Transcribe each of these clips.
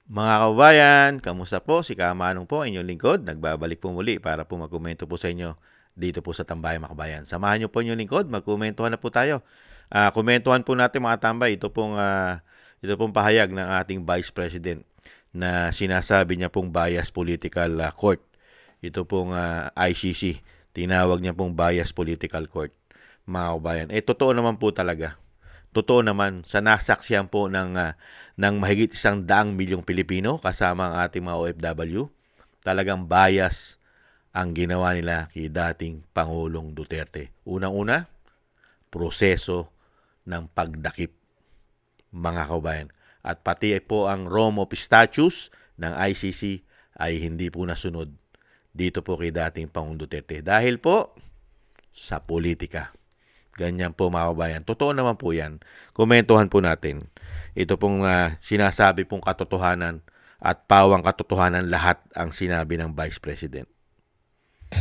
Mga kababayan, kamusta po? Si Kamanong po, inyong lingkod. Nagbabalik po muli para po magkomento po sa inyo dito po sa Tambayan mga kabayan. Samahan niyo po inyong lingkod, magkomentuhan na po tayo. Komentuhan po natin mga tambay, ito pong pahayag ng ating Vice President na sinasabi niya pong bias political court. Ito pong ICC, tinawag niya pong bias political court mga kabayan. Totoo naman po talaga. Totoo naman sa nasaksihan po ng mahigit 100 milyong Pilipino kasama ang ating mga OFW, talagang bias ang ginawa nila kay dating Pangulong Duterte. Unang-una, proseso ng pagdakip mga kabayan. At pati po ang Rome of Statutes ng ICC ay hindi po nasunod dito po kay dating Pangulong Duterte. Dahil po sa politika. Ganyan po mga kabayan. Totoo naman po yan. Komentuhan po natin. Ito pong sinasabi pong katotohanan at pawang katotohanan lahat ang sinabi ng Vice President.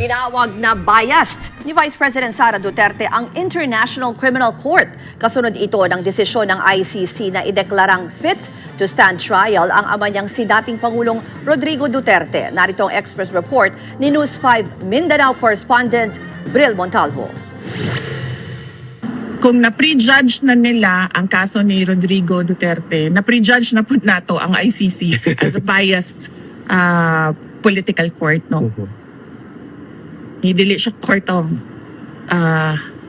Tinawag na biased ni Vice President Sara Duterte ang International Criminal Court. Kasunod ito ng desisyon ng ICC na ideklarang fit to stand trial ang ama niyang si dating Pangulong Rodrigo Duterte. Narito ang Express Report ni News 5 Mindanao correspondent Bril Montalvo. Kung na-prejudge na nila ang kaso ni Rodrigo Duterte, na-prejudge na po nato ang ICC as a biased political court, no? Hindi siya court of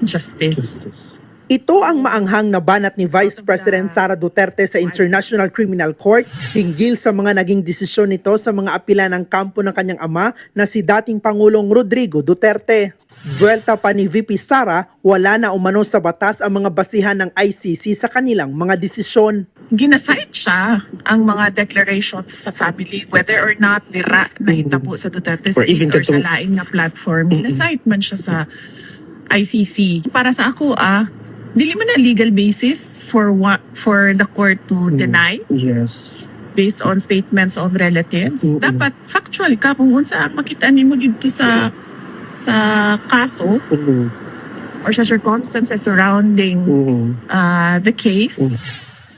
justice. Ito ang maanghang na banat ni Vice President Sara Duterte sa International Criminal Court hinggil sa mga naging desisyon nito sa mga apela ng kampo ng kanyang ama na si dating Pangulong Rodrigo Duterte. Buwelta pa ni VP Sara, wala na umano sa batas ang mga basihan ng ICC sa kanilang mga desisyon. Ginasite siya ang mga declarations sa family, whether or not dira na hitabo sa Duterte State or sa laing na platform. Ginasite man siya sa ICC. Para sa ako, dili man na legal basis for the court to deny. Yes. Based on statements of relatives. Dapat factual ka kung unsa makita nimo dito sa kaso or sa circumstances surrounding the case.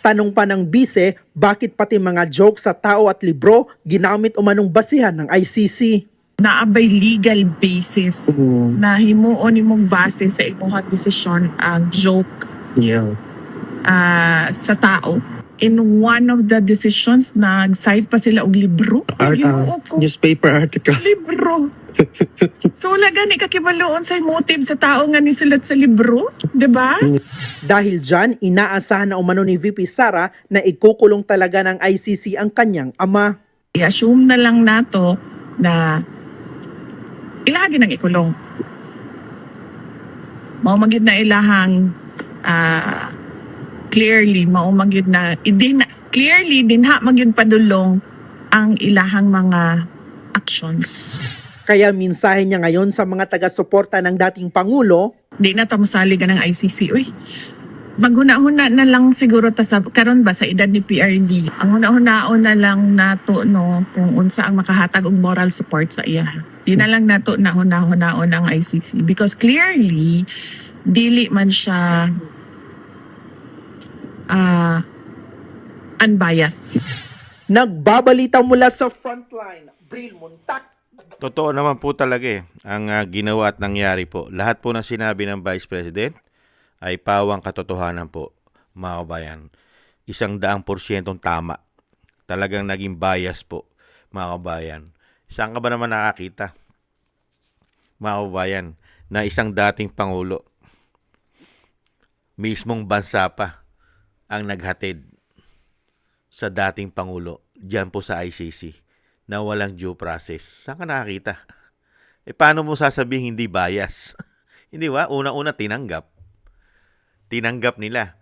Tanong pa ng bise, bakit pati mga joke sa tao at libro ginamit umanong basihan ng ICC? Naabay legal basis na himuon imong base sa imong desisyon ang joke sa tao. In one of the decisions, nag-cite pa sila og libro. Ginuo ko, Newspaper article. libro. So wala gani kakibaloon sa motive sa tao nga nisulat sa libro, 'di ba? Dahil dyan, inaasahan na umano ni VP Sara na ikukulong talaga ng ICC ang kanyang ama. I-assume na lang nato na ilagi ng ikulong. Mao magid na ilahang clearly mao magid na clearly dinha magid padulong ang ilahang mga actions. Kaya mensahe niya ngayon sa mga taga-suporta ng dating Pangulo, Di na ta mosaligan ng ICC. Uy, maghuna-huna na lang siguro ta sa karon ba sa edad ni PRD. Ang huna-hunaon na lang nato no kung unsa ang makahatag og moral support sa iya. Di na lang nato na huna-hunaon ang ICC because clearly dili man siya unbiased. nagbabalita mula sa frontline, Bril Montalvo. Totoo naman po talaga ang ginawa at nangyari po. Lahat po ng sinabi ng Vice President ay pawang katotohanan po, mga kabayan. 100% tama. Talagang naging bias po, mga kabayan. Saan ka ba naman nakakita, mga kabayan, na isang dating Pangulo, mismong bansa pa, ang naghatid sa dating Pangulo diyan po sa ICC na walang due process. Saan ka nakakita? Paano mo sasabihin hindi bias? Hindi ba? Una-una, tinanggap. Tinanggap nila.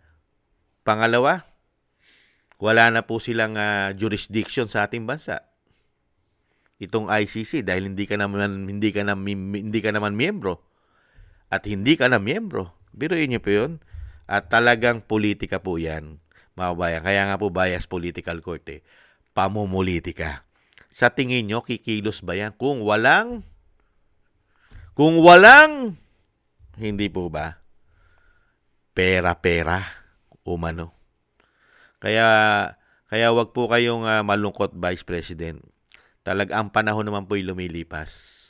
Pangalawa, wala na po silang jurisdiction sa ating bansa. Itong ICC dahil hindi ka naman miyembro. At hindi ka na miyembro. Biruin niyo po 'yun. At talagang politika po 'yan, mga bayan. Kaya nga po bias political court Pamumulitika. Sa tingin nyo, kikilos ba yan? Kung walang, hindi po ba? Pera-pera, umano. Kaya Kaya wag po kayong malungkot, Vice President. Ang panahon naman po ay lumilipas.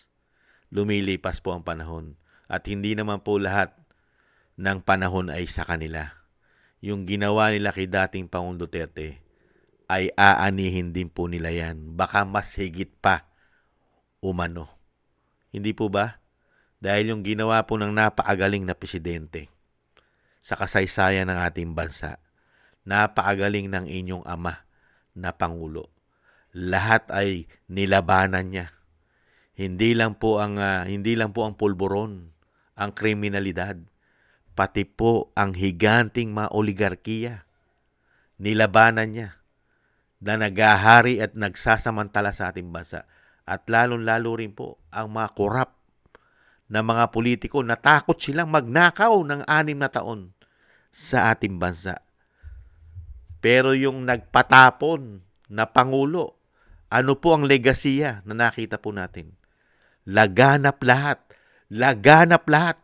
Lumilipas po ang panahon. At hindi naman po lahat ng panahon ay sa kanila. Yung ginawa nila kay dating Pangulong Duterte ay aanihin din po nila yan. Baka mas higit pa umano. Hindi po ba? Dahil yung ginawa po ng napakagaling na presidente sa kasaysayan ng ating bansa, napakagaling ng inyong ama na Pangulo. Lahat ay nilabanan niya. Hindi lang po ang pulburon, ang kriminalidad, pati po ang higanting mga oligarkiya. Nilabanan niya na naghahari at nagsasamantala sa ating bansa. At lalong-lalo rin po ang mga korap na mga politiko, natakot silang magnakaw ng 6 na taon sa ating bansa. Pero yung nagpatapon na Pangulo, ano po ang legasiya na nakita po natin? Laganap lahat. Laganap lahat.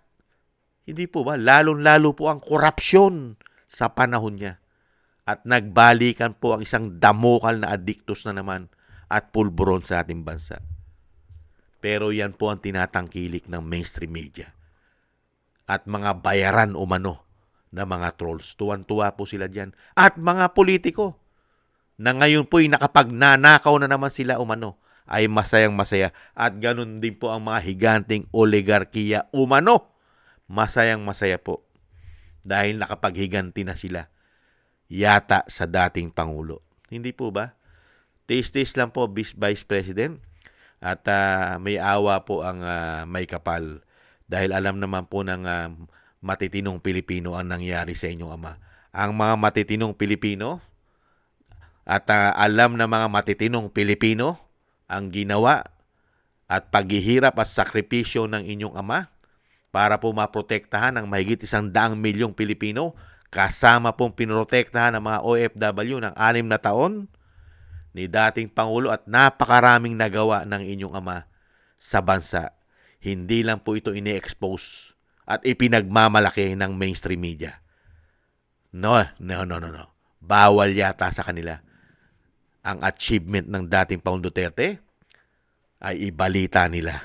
Hindi po ba? Lalong-lalo po ang korupsyon sa panahon niya. At nagbalikan po ang isang damokal na adiktos na naman at pulburon sa ating bansa. Pero yan po ang tinatangkilik ng mainstream media. At mga bayaran umano na mga trolls. Tuwan-tuwa po sila dyan. At mga politiko na ngayon po ay nakapagnanakaw na naman sila umano ay masayang-masaya. At ganun din po ang mga higanting oligarkiya umano. Masayang-masaya po. Dahil nakapaghiganti na sila yata sa dating Pangulo. Hindi po ba? Taste-taste lang po, Vice President. At may awa po ang may kapal. Dahil alam naman po ng matitinong Pilipino ang nangyari sa inyong ama. Ang mga matitinong Pilipino at alam na mga matitinong Pilipino ang ginawa at paghihirap at sakripisyo ng inyong ama para po maprotektahan ang mahigit 100 milyong Pilipino kasama pong pinoprotektahan ng mga OFW ng 6 na taon ni dating Pangulo at napakaraming nagawa ng inyong ama sa bansa. Hindi lang po ito ini-expose at ipinagmamalaki ng mainstream media. No. Bawal yata sa kanila. Ang achievement ng dating Pangulong Duterte ay ibalita nila.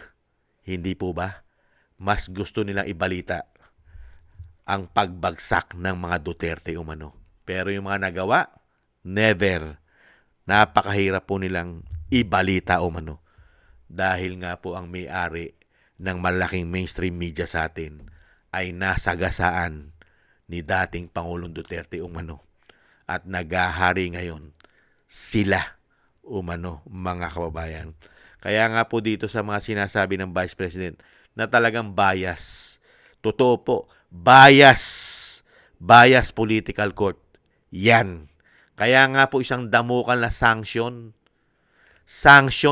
Hindi po ba? Mas gusto nilang ibalita ang pagbagsak ng mga Duterte umano. Pero yung mga nagawa, never. Napakahirap po nilang ibalita umano. Dahil nga po ang may-ari ng malaking mainstream media sa atin ay nasagasaan ni dating Pangulong Duterte umano. At naghahari ngayon sila umano, mga kababayan. Kaya nga po dito sa mga sinasabi ng Vice President na talagang bias. Totoo po, bias political court. Yan. Kaya nga po isang damukal na sanction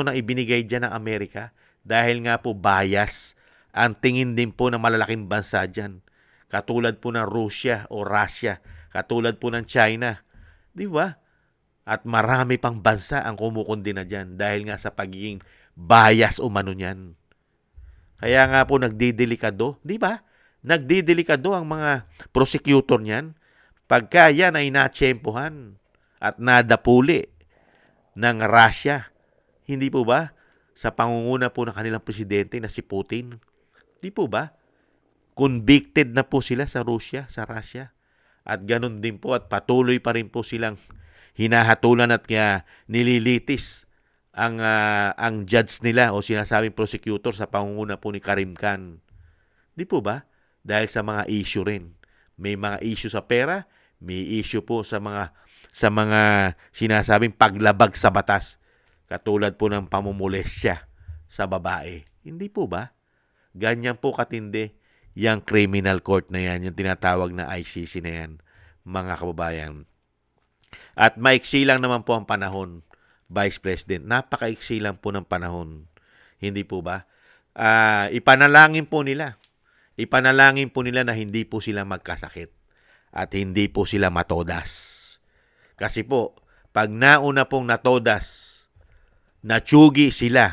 ang ibinigay dyan ng Amerika dahil nga po bias ang tingin din po ng malalaking bansa dyan. Katulad po ng Russia, katulad po ng China. Di ba? At marami pang bansa ang kumukundi na dyan dahil nga sa pagiging bias umano niyan. Kaya nga po nagdidelikado, di ba? Nagdidelikado ang mga prosecutor niyan pagka yan ay natsyempohan at nadapuli ng Russia. Hindi po ba? Sa pangunguna po ng kanilang presidente na si Putin. Di po ba? Convicted na po sila sa Russia. At ganun din po at patuloy pa rin po silang hinahatulan at nililitis ang judge nila o sinasabing prosecutor sa pangunguna po ni Karim Khan. Di po ba? Dahil sa mga issue rin. May mga issue sa pera, may issue po sa mga sinasabing paglabag sa batas. Katulad po ng pamumulestya sa babae. Hindi po ba? Ganyan po katindi yung criminal court na yan, yung tinatawag na ICC na yan, mga kababayan. At maiksi lang naman po ang panahon, Vice President. Napakaiksi lang po ng panahon. Hindi po ba? Ipanalangin po nila na hindi po sila magkasakit at hindi po sila matodas. Kasi po, pag nauna pong natodas, natsugi sila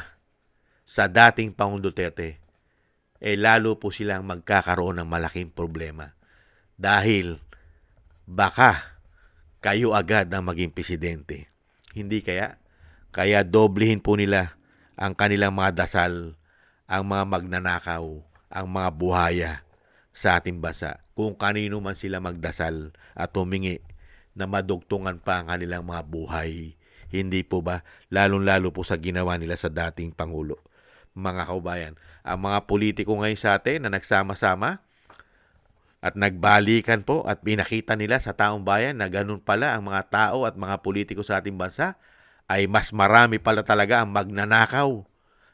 sa dating Pangulong Duterte, lalo po silang magkakaroon ng malaking problema. Dahil baka kayo agad ang maging presidente. Hindi kaya? Kaya doblehin po nila ang kanilang mga dasal, ang mga magnanakaw, ang mga buhaya sa ating bansa. Kung kanino man sila magdasal at humingi na madugtungan pa ang kanilang mga buhay. Hindi po ba? Lalong-lalo po sa ginawa nila sa dating Pangulo. Mga kaubayan, ang mga politiko ngayon sa atin na nagsama-sama at nagbalikan po at pinakita nila sa taong bayan na ganun pala ang mga tao at mga politiko sa ating bansa, ay mas marami pala talaga ang magnanakaw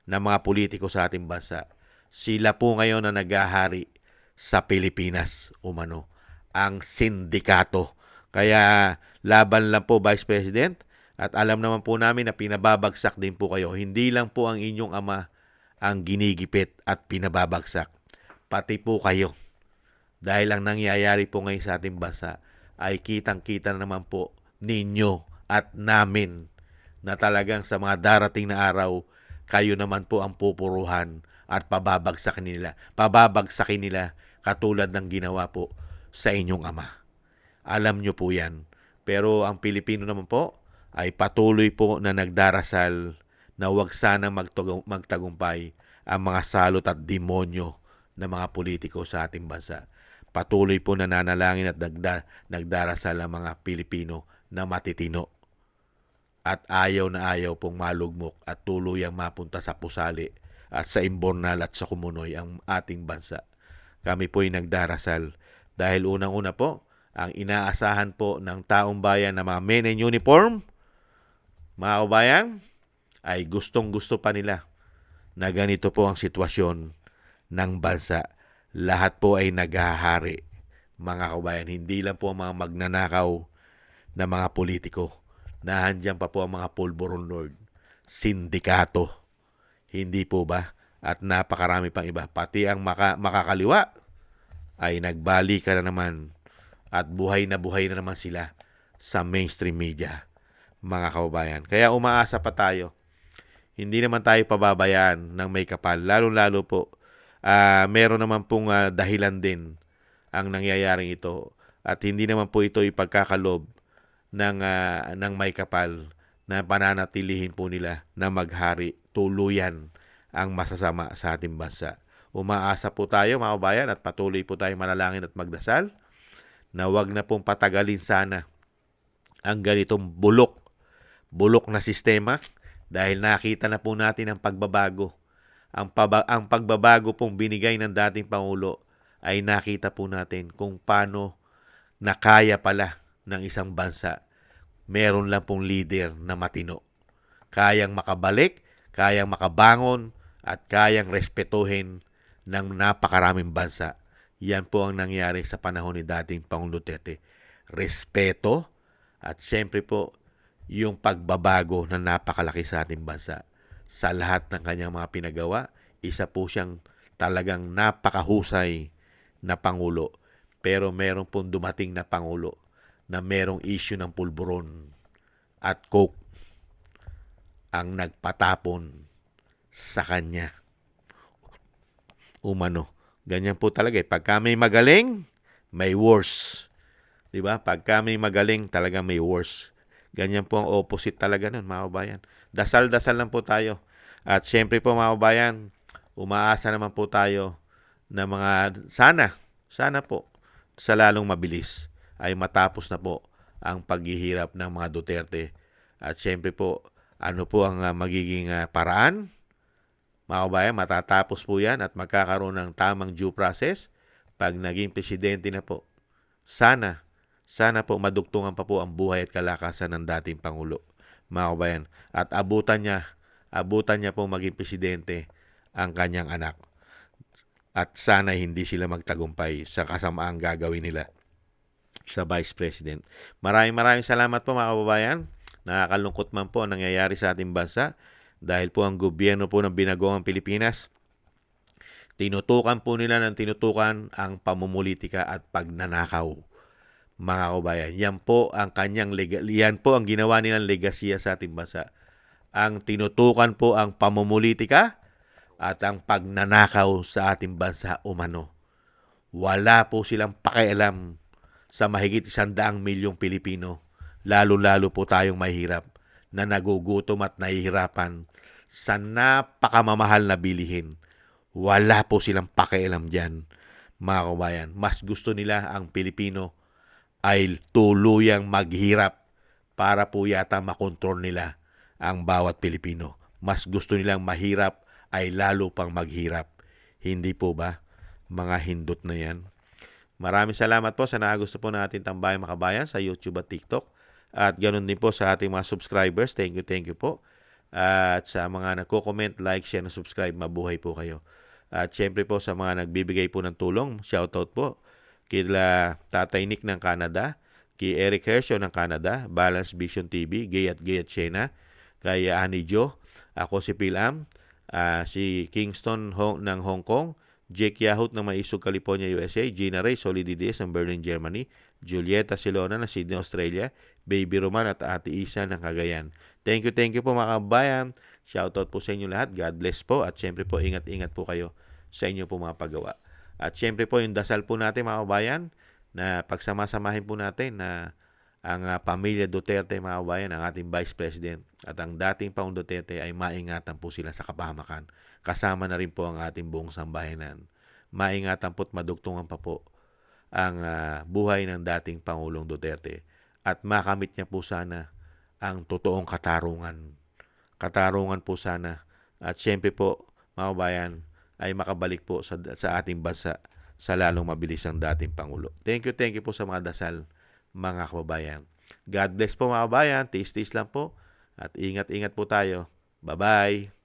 na mga politiko sa ating bansa. Sila po ngayon na naghahari sa Pilipinas, umano, ang sindikato. Kaya laban lang po, Vice President, at alam naman po namin na pinababagsak din po kayo. Hindi lang po ang inyong ama ang ginigipit at pinababagsak, pati po kayo. Dahil ang nangyayari po ngayon sa ating bansa ay kitang-kita naman po ninyo at namin na talagang sa mga darating na araw, kayo naman po ang pupuruhan at pababagsakin nila katulad ng ginawa po sa inyong ama. Alam nyo po yan. Pero ang Pilipino naman po ay patuloy po na nagdarasal na huwag sanang magtagumpay ang mga salot at demonyo ng mga politiko sa ating bansa. Patuloy po nananalangin at nagdarasal ang mga Pilipino na matitino at ayaw na ayaw pong malugmok at tuluyang mapunta sa pusali at sa imbornal at sa kumunoy ang ating bansa. Kami po ay nagdarasal dahil unang-una po, ang inaasahan po ng taong bayan na mga men in uniform, mga kabayan, ay gustong-gusto pa nila na ganito po ang sitwasyon ng bansa. Lahat po ay naghahari, mga kabayan. Hindi lang po ang mga magnanakaw na mga politiko. Nahandyan pa po ang mga pulburon lord, sindikato. Hindi po ba? At napakarami pang iba. Pati ang makakaliwa ay nagbalikan na naman at buhay na naman sila sa mainstream media, mga kababayan. Kaya umaasa pa tayo. Hindi naman tayo pababayaan ng may kapal. Lalo-lalo po, meron naman pong dahilan din ang nangyayaring ito. At hindi naman po ito ipagkakalob ng may kapal na pananatilihin po nila na maghari tuluyan ang masasama sa ating bansa. Umaasa po tayo, mga kababayan, at patuloy po tayo manalangin at magdasal na wag na pong patagalin sana ang ganitong bulok na sistema dahil nakita na po natin ang pagbabago. Ang pagbabago pong binigay ng dating Pangulo ay nakita po natin kung paano nakaya pala ng isang bansa. Meron lang pong leader na matino. Kayang makabalik, kayang makabangon, at kayang respetuhin ng napakaraming bansa. Yan po ang nangyari sa panahon ni dating Pangulong Duterte. Respeto at siyempre po yung pagbabago na napakalaki sa ating bansa. Sa lahat ng kanyang mga pinagawa, isa po siyang talagang napakahusay na Pangulo. Pero meron pong dumating na Pangulo na merong issue ng pulburon at coke ang nagpatapon sa kanya. Umano. Ganyan po talaga. Pagka may magaling, may worse. Diba? Pagka may magaling, talaga may worse. Ganyan po ang opposite talaga nun, mga kabayan. Dasal-dasal lang po tayo. At syempre po, mga kabayan, umaasa naman po tayo na sana po, sa lalong mabilis, ay matapos na po ang paghihirap ng mga Duterte. At syempre po, ano po ang magiging paraan? Mga kabayan, matatapos po yan at magkakaroon ng tamang due process pag naging presidente na po. Sana po madugtungan pa po ang buhay at kalakasan ng dating Pangulo, mga kabayan. At abutan niya po maging presidente ang kanyang anak. At sana hindi sila magtagumpay sa kasamaang gagawin nila sa Vice President. Maraming salamat po, mga kababayan. Nakakalungkot man po ang nangyayari sa ating bansa dahil po ang gobyerno po ng Binagoong Pilipinas, tinutukan ang pamumulitika at pagnanakaw. Mga kabayan, yan po ang ginawa nilang legasiya sa ating bansa. Ang tinutukan po ang pamumulitika at ang pagnanakaw sa ating bansa umano. Wala po silang pakialam sa mahigit 100 milyong Pilipino lalo-lalo po tayong mahirap na nagugutom at nahihirapan sa napakamamahal na bilihin. Wala po silang pakialam dyan, mga kabayan. Mas gusto nila ang Pilipino ay tuluyang maghirap para po yata makontrol nila ang bawat Pilipino. Mas gusto nilang mahirap ay lalo pang maghirap. Hindi po ba, mga hindot na yan? Maraming salamat po sa nakagusto po natin Tambayang Makabayan sa YouTube at TikTok. At ganoon din po sa ating mga subscribers. Thank you po. At sa mga nagko-comment, like, share, na subscribe, mabuhay po kayo. At syempre po sa mga nagbibigay po ng tulong, shoutout po kila Tatay Nick ng Canada, kay Eric Hershaw ng Canada, Balance Vision TV, Gay at Shena, kay Annie Jo, ako si Pilam, si Kingston ng Hong Kong, Jake Yahut ng Maisog, California, USA, Gina Ray Solidides ng Berlin, Germany, Julieta Silona ng Sydney, Australia, Baby Roman at Ate Isa ng Cagayan. Thank you po mga kabayan. Shoutout po sa inyo lahat. God bless po. At syempre po, ingat-ingat po kayo sa inyo po mga paggawa. At syempre po, yung dasal po natin mga kabayan, na pagsama-samahin po natin na ang pamilya Duterte mga kabayan, ang ating Vice President at ang dating Pangulong Duterte ay maingatan po sila sa kapahamakan. Kasama na rin po ang ating buong sambayanan. Maingatan po't madugtungan pa po ang buhay ng dating Pangulong Duterte at makamit niya po sana ang totoong katarungan. Katarungan po sana at syempre po mga kabayan ay makabalik po sa ating bansa sa lalong mabilis ang dating Pangulo. Thank you po sa mga dasal mga kababayan. God bless po mga kababayan. Tiis-tiis lang po at ingat-ingat po tayo. Bye-bye!